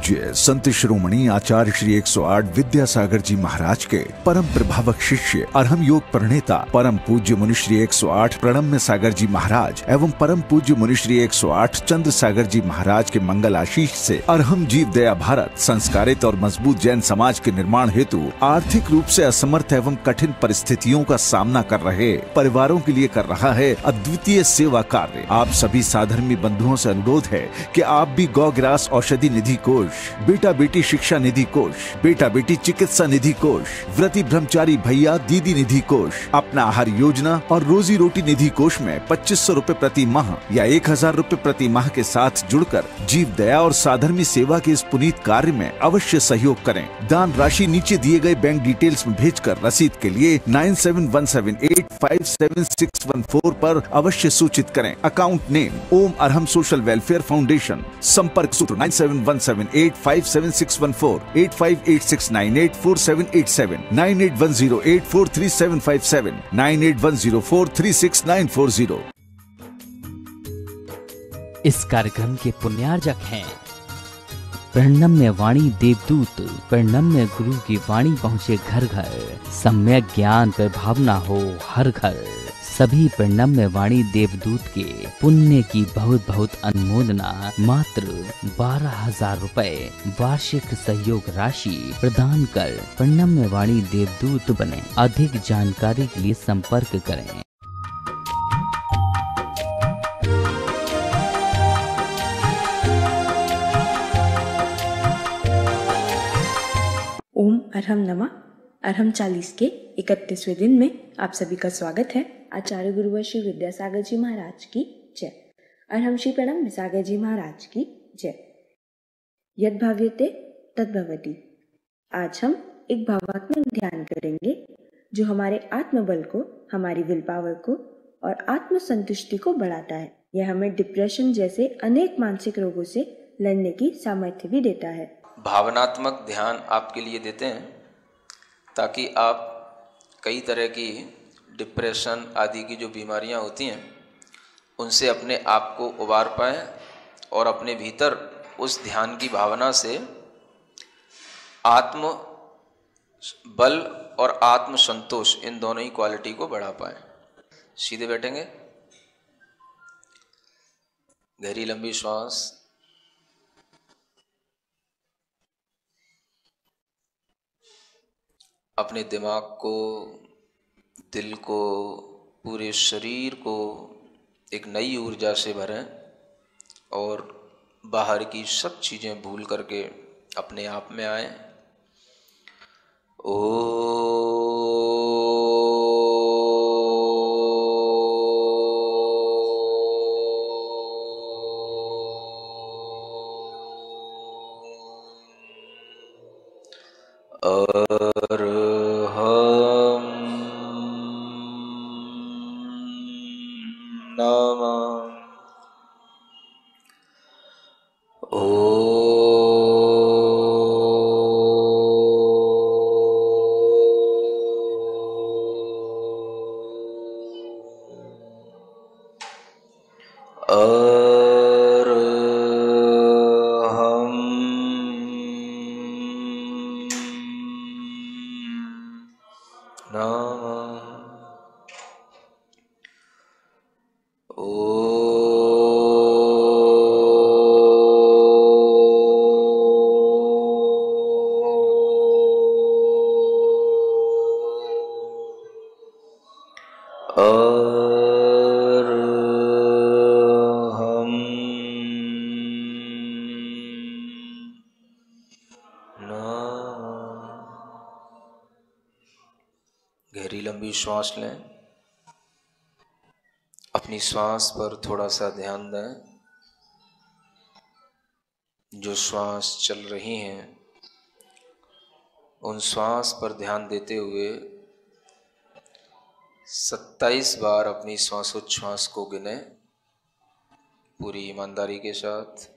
पूज्य संत शिरोमणि आचार्य श्री 108 विद्यासागर जी महाराज के परम प्रभावक शिष्य अरहम योग प्रणेता परम पूज्य मुनि श्री 108 प्रणम्य सागर जी महाराज एवं परम पूज्य मुनि श्री 108 चंद्र सागर जी महाराज के मंगल आशीष से अरहम जीव दया भारत संस्कारित और मजबूत जैन समाज के निर्माण हेतु आर्थिक रूप से असमर्थ एवं कठिन परिस्थितियों का सामना कर रहे परिवारों के लिए कर रहा है अद्वितीय सेवा कार्य। आप सभी साधर्मी बंधुओं से अनुरोध है कि आप भी गौग्रास औषधि निधि कोष, बेटा बेटी शिक्षा निधि कोष, बेटा बेटी चिकित्सा निधि कोष, व्रती ब्रह्मचारी भैया दीदी निधि कोष, अपना आहार योजना और रोजी रोटी निधि कोष में 2500 रूपए प्रति माह या 1000 रूपए प्रति माह के साथ जुड़कर जीव दया और साधर्मी सेवा के इस पुनीत कार्य में अवश्य सहयोग करें। दान राशि नीचे दिए गए बैंक डिटेल्स में भेजकर रसीद के लिए 9717857614 पर अवश्य सूचित करें। अकाउंट नेम ओम अरहम सोशल वेलफेयर फाउंडेशन। संपर्क सूत्र 9717857614, 8586984787, 9810843757, 9810436940। इस कार्यक्रम के पुण्यार्जक हैं प्रणम्य वाणी देवदूत। प्रणम्य गुरु की वाणी पहुँचे घर घर, सम्यक ज्ञान पर भावना हो हर घर। सभी प्रणम्य वाणी देवदूत के पुण्य की बहुत बहुत अनुमोदना मात्र 12,000 रुपए वार्षिक सहयोग राशि प्रदान कर प्रणम्य वाणी देवदूत बने। अधिक जानकारी के लिए संपर्क करें। ओम अरहम नमः। अरहम 40 के 31वें दिन में आप सभी का स्वागत है। आचार्य गुरुवर श्री विद्यासागर जी महाराज की जय। अरहम श्री प्रणम्य सागर जी महाराज की जय। यद भाव्यते तद भवति। आज हम एक भावात्मक ध्यान करेंगे जो हमारे आत्मबल को, हमारी विल पावर को और आत्म संतुष्टि को बढ़ाता है। यह हमें डिप्रेशन जैसे अनेक मानसिक रोगों से लड़ने की सामर्थ्य भी देता है। भावनात्मक ध्यान आपके लिए देते हैं ताकि आप कई तरह की डिप्रेशन आदि की जो बीमारियां होती हैं उनसे अपने आप को उबार पाएं और अपने भीतर उस ध्यान की भावना से आत्म बल और आत्म संतोष इन दोनों ही क्वालिटी को बढ़ा पाएं। सीधे बैठेंगे, गहरी लंबी श्वास, अपने दिमाग को, दिल को, पूरे शरीर को एक नई ऊर्जा से भरें और बाहर की सब चीज़ें भूल करके अपने आप में आए। अरहम नमः। गहरी लंबी श्वास लें। अपनी श्वास पर थोड़ा सा ध्यान दें। जो श्वास चल रही हैं उन श्वास पर ध्यान देते हुए 27 बार अपनी श्वासोच्छ्वास को गिने पूरी ईमानदारी के साथ।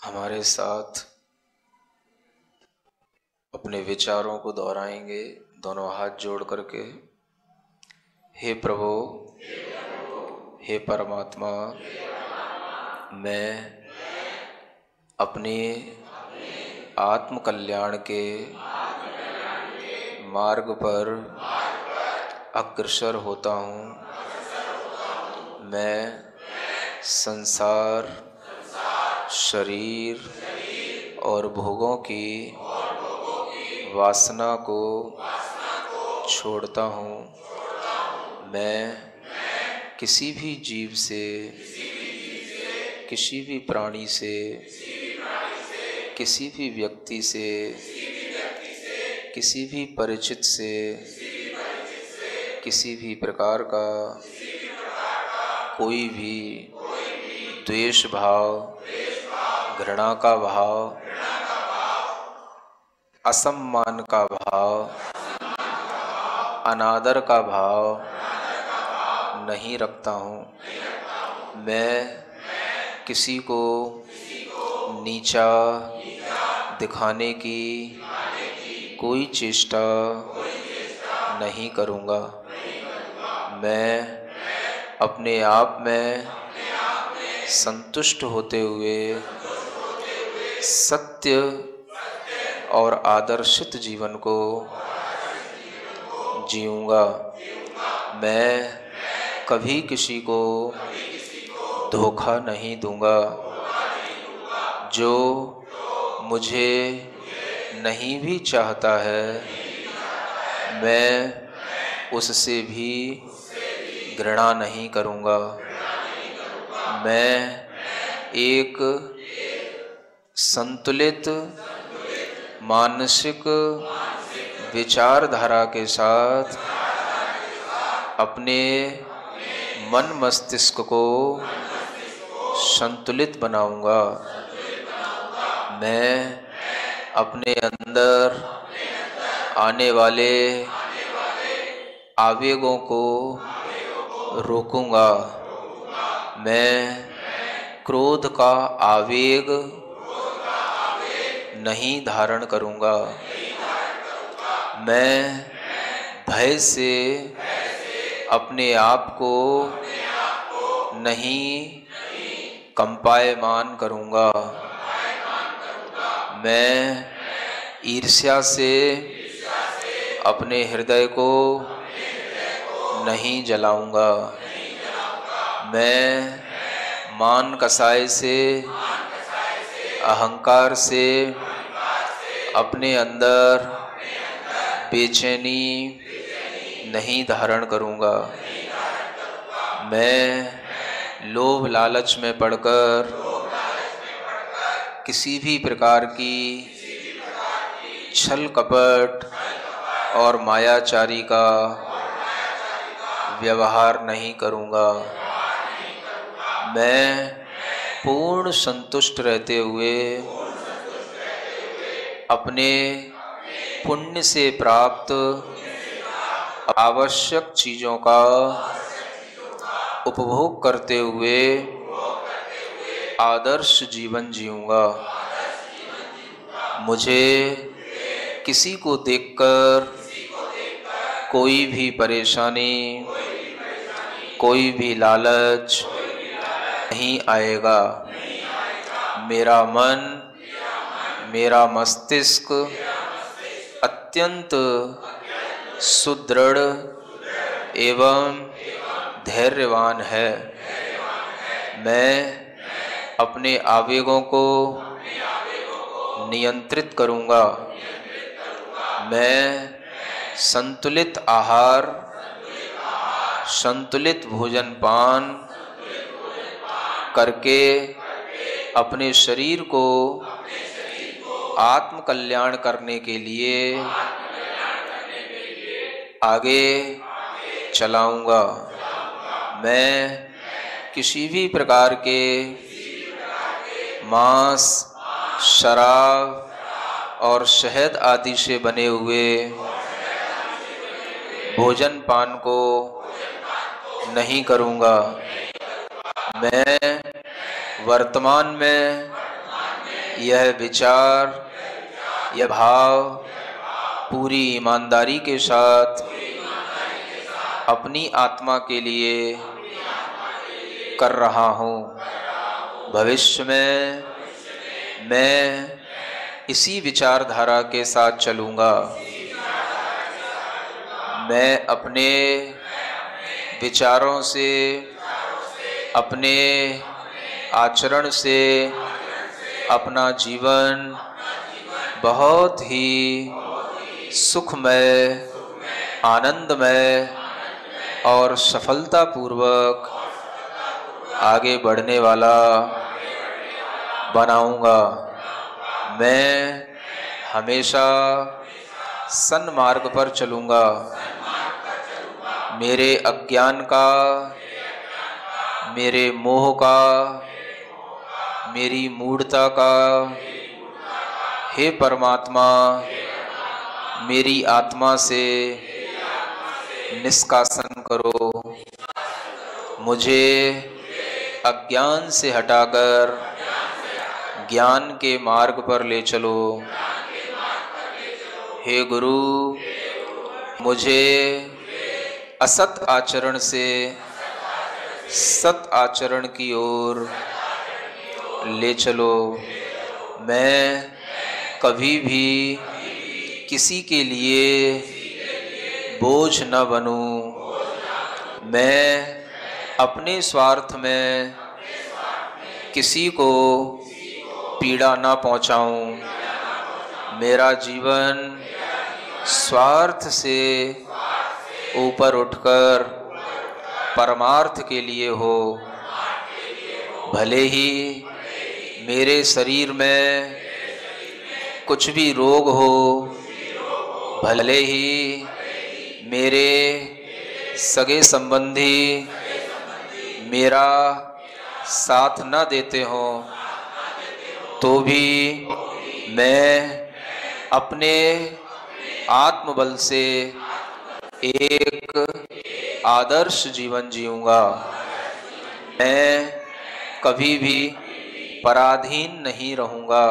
हमारे साथ अपने विचारों को दोहराएंगे दोनों हाथ जोड़ करके। हे प्रभु, हे परमात्मा, मैं अपने आत्म कल्याण के मार्ग पर अग्रसर होता हूँ। मैं संसार, शरीर और भोगों की वासना को छोड़ता हूँ। मैं किसी भी जीव से, किसी भी प्राणी से, किसी भी व्यक्ति से, किसी भी परिचित से, किसी भी प्रकार का कोई भी द्वेष भाव, घृणा का भाव, असम्मान का भाव, अनादर का भाव नहीं रखता हूँ। मैं किसी को नीचा दिखाने की कोई चेष्टा नहीं करूँगा। मैं अपने आप में संतुष्ट होते हुए सत्य और आदर्शित जीवन को जीऊँगा। मैं कभी किसी को धोखा नहीं दूँगा। जो मुझे नहीं भी चाहता है, मैं उससे भी घृणा नहीं करूँगा। मैं एक संतुलित मानसिक विचारधारा के साथ अपने मन मस्तिष्क को संतुलित बनाऊंगा। मैं अपने अंदर आने वाले आवेगों को रोकूंगा। मैं क्रोध का आवेग नहीं धारण करूंगा। मैं भय से अपने आप को नहीं कंपायमान करूंगा। मैं ईर्ष्या से अपने हृदय को नहीं जलाऊंगा। मैं मान कसाई से, अहंकार से अपने अंदर बेचैनी नहीं धारण करूंगा। मैं लोभ लालच में पड़कर किसी भी प्रकार की छल कपट और मायाचारी का व्यवहार नहीं करूंगा। मैं पूर्ण संतुष्ट रहते हुए अपने पुण्य से प्राप्त आवश्यक चीज़ों का उपभोग करते हुए आदर्श जीवन जीऊँगा। मुझे किसी को देखकर कोई भी परेशानी, कोई भी लालच नहीं आएगा। मेरा मन, मेरा मस्तिष्क अत्यंत सुदृढ़ एवं धैर्यवान है। मैं अपने आवेगों को नियंत्रित करूंगा। मैं संतुलित आहार, संतुलित भोजन पान करके अपने शरीर को आत्म कल्याण करने के लिए आगे चलाऊंगा। मैं किसी भी प्रकार के मांस, शराब और शहद आदि से बने हुए भोजन पान को नहीं करूंगा। मैं वर्तमान में यह विचार, यह भाव पूरी ईमानदारी के साथ अपनी आत्मा के लिए कर रहा हूँ। भविष्य में मैं इसी विचारधारा के साथ चलूँगा। मैं अपने विचारों से, अपने आचरण से अपना जीवन बहुत ही सुखमय, आनंदमय और सफलतापूर्वक आगे बढ़ने वाला बनाऊंगा। मैं हमेशा सन्मार्ग पर चलूँगा। मेरे अज्ञान का, मेरे मोह का, मेरी मूढ़ता का हे परमात्मा मेरी आत्मा से निष्कासन करो। मुझे अज्ञान से हटाकर ज्ञान के मार्ग पर ले चलो। हे गुरु, मुझे असत आचरण से सत आचरण की ओर ले चलो। मैं कभी भी किसी के लिए बोझ न बनूं। मैं अपने स्वार्थ में किसी को पीड़ा न पहुंचाऊं। मेरा जीवन स्वार्थ से ऊपर उठकर परमार्थ के लिए हो। भले ही मेरे शरीर में कुछ भी रोग हो, भले ही मेरे सगे संबंधी मेरा साथ न देते हों, तो भी मैं अपने आत्मबल से एक आदर्श जीवन जीऊँगा। मैं कभी भी पराधीन नहीं रहूँगा।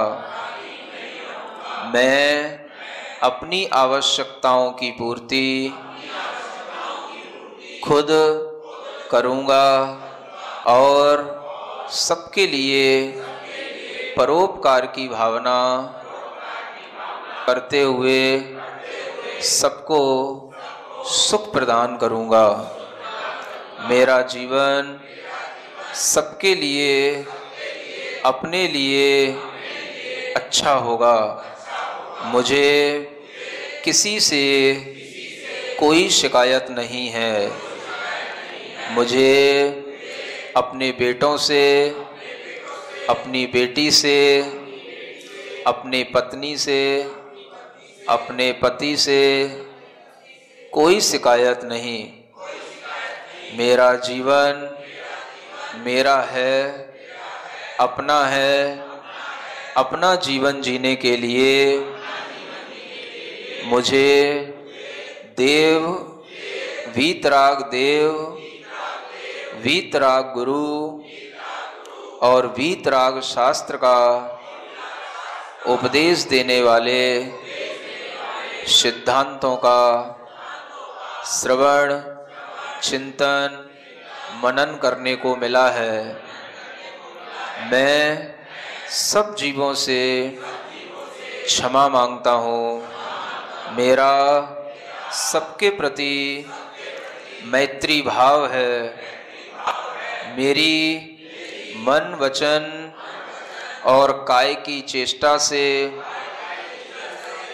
मैं अपनी आवश्यकताओं की पूर्ति खुद करूँगा और सबके लिए परोपकार की भावना करते हुए सबको सुख प्रदान करूँगा। मेरा जीवन सबके लिए, अपने लिए अच्छा होगा। मुझे किसी से कोई शिकायत नहीं है। मुझे अपने बेटों से, अपनी बेटी से, अपने पत्नी से, अपने पति से कोई शिकायत नहीं। मेरा जीवन मेरा है, अपना है। अपना जीवन जीने के लिए मुझे देव, वीतराग देव, वीतराग गुरु और वीतराग शास्त्र का उपदेश देने वाले सिद्धांतों का श्रवण, चिंतन, मनन करने को मिला है। मैं सब जीवों से क्षमा मांगता हूँ। मेरा सबके प्रति मैत्री भाव है। मेरी मन, वचन और काय की चेष्टा से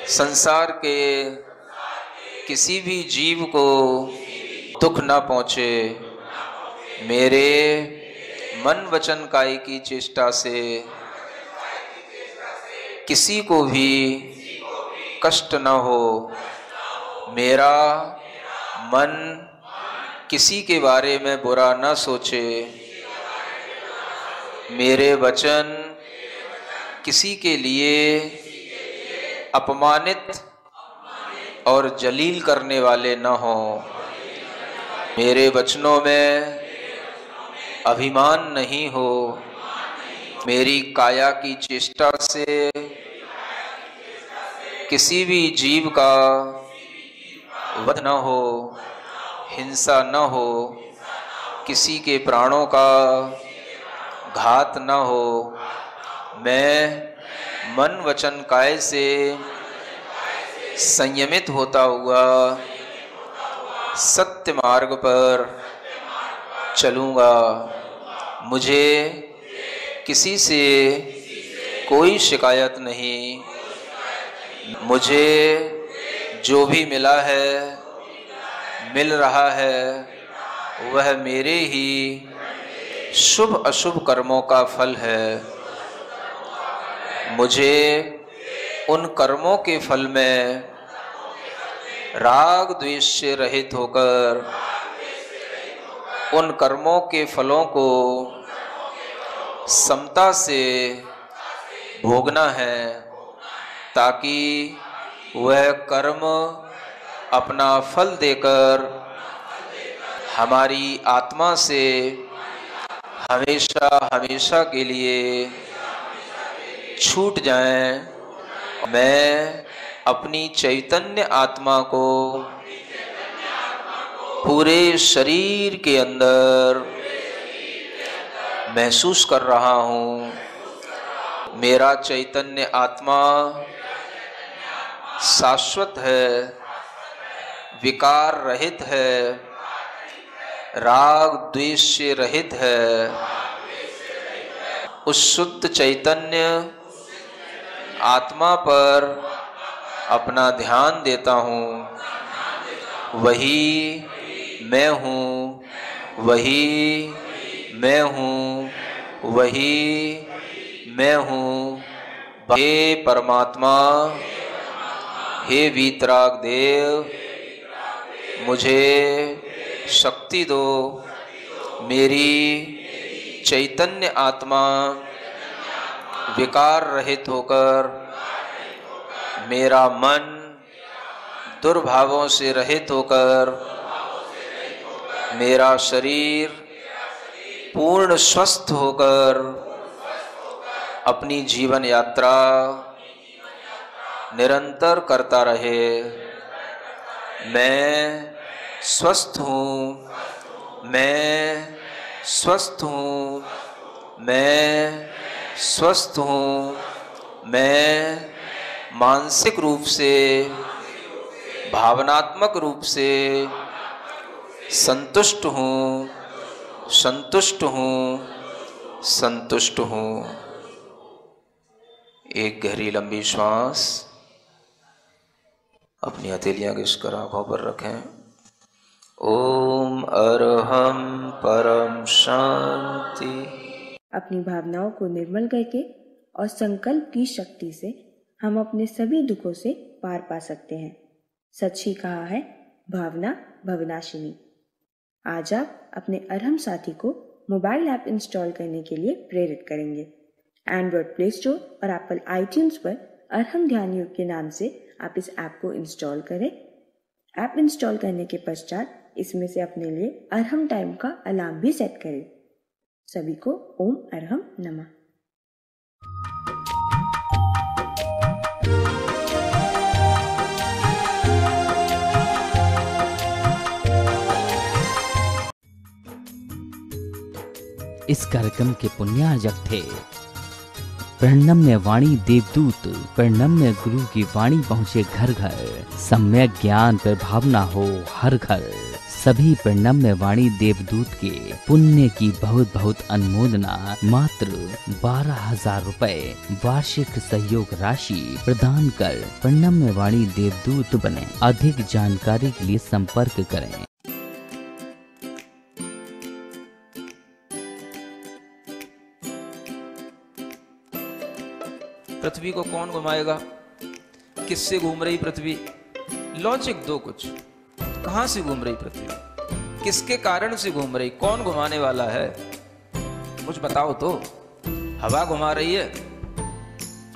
संसार के किसी भी जीव को दुख न पहुँचे। मेरे मन, वचन, काय की चेष्टा से किसी को भी कष्ट न हो। मेरा मन किसी के बारे में बुरा न सोचे। मेरे वचन किसी के लिए अपमानित और जलील करने वाले न हों। मेरे वचनों में अभिमान नहीं हो। मेरी काया की चेष्टा से किसी भी जीव का वध न हो, हिंसा न हो, किसी के प्राणों का घात न हो। मैं मन वचन काय से संयमित होता हुआ सत्य मार्ग पर चलूँगा। मुझे किसी से कोई शिकायत नहीं। मुझे जो भी मिला है, मिल रहा है, वह मेरे ही शुभ अशुभ कर्मों का फल है। मुझे उन कर्मों के फल में राग द्वेष से रहित होकर उन कर्मों के फलों को समता से भोगना है, ताकि वह कर्म अपना फल देकर हमारी आत्मा से हमेशा हमेशा के लिए छूट जाएं। मैं अपनी चैतन्य आत्मा को पूरे शरीर के अंदर महसूस कर रहा हूँ। मेरा चैतन्य आत्मा शाश्वत है, विकार रहित है, राग द्वेष से रहित है। उस शुद्ध चैतन्य आत्मा पर अपना ध्यान देता हूँ। वही मैं हूँ, वही मैं हूँ, वही मैं हूँ। हे परमात्मा, हे वीतराग देव, मुझे शक्ति दो। मेरी चैतन्य आत्मा विकार रहित होकर, मेरा मन दुर्भावों से रहित होकर, मेरा शरीर पूर्ण स्वस्थ होकर अपनी जीवन यात्रा निरंतर करता रहे। मैं स्वस्थ हूँ, मैं स्वस्थ हूँ, मैं स्वस्थ हूँ। मैं मानसिक रूप से, भावनात्मक रूप से संतुष्ट हूँ, संतुष्ट हूँ, संतुष्ट हूँ। एक गहरी लंबी श्वास अपनी हथेलियां घिसकर आंखों पर रखें। ओम अरहम परम शांति। अपनी भावनाओं को निर्मल करके और संकल्प की शक्ति से हम अपने सभी दुखों से पार पा सकते हैं। सच ही कहा है भावना भवनाशिनी। आज आप अपने अरहम साथी को मोबाइल ऐप इंस्टॉल करने के लिए प्रेरित करेंगे। एंड्रॉयड प्ले स्टोर और एप्पल आईट्यून्स पर अरहम ध्यान योग के नाम से आप इस ऐप को इंस्टॉल करें। ऐप इंस्टॉल करने के पश्चात इसमें से अपने लिए अरहम टाइम का अलार्म भी सेट करें। सभी को ओम अरहम नमः। इस कार्यक्रम के पुण्यार्जक थे प्रणम्य वाणी देवदूत। प्रणम्य गुरु की वाणी पहुँचे घर घर, सम्यक ज्ञान पर भावना हो हर घर। सभी प्रणम्य वाणी देवदूत के पुण्य की बहुत बहुत अनुमोदना मात्र 12,000 रुपए वार्षिक सहयोग राशि प्रदान कर प्रणम्य वाणी देवदूत बने। अधिक जानकारी के लिए संपर्क करें। पृथ्वी को कौन घुमाएगा? किससे घूम रही पृथ्वी? लॉजिक दो कुछ। कहां से घूम रही पृथ्वी? किसके कारण से घूम रही? कौन घुमाने वाला है? कुछ बताओ तो। हवा घुमा रही है?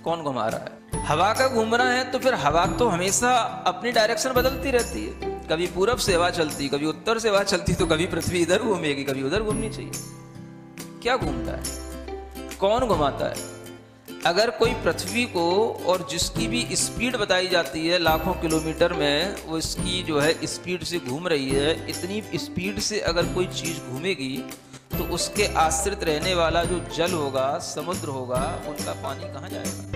कौन घुमा रहा है? हवा का घूमना है तो फिर हवा तो हमेशा अपनी डायरेक्शन बदलती रहती है। कभी पूरब से हवा चलती, कभी उत्तर से हवा चलती, तो कभी पृथ्वी इधर घूमेगी, कभी उधर घूमनी चाहिए। क्या घूमता है? कौन घुमाता है? अगर कोई पृथ्वी को, और जिसकी भी स्पीड बताई जाती है लाखों किलोमीटर में, वो इसकी जो है स्पीड से घूम रही है, इतनी स्पीड से अगर कोई चीज़ घूमेगी तो उसके आश्रित रहने वाला जो जल होगा, समुद्र होगा, उनका पानी कहाँ जाएगा?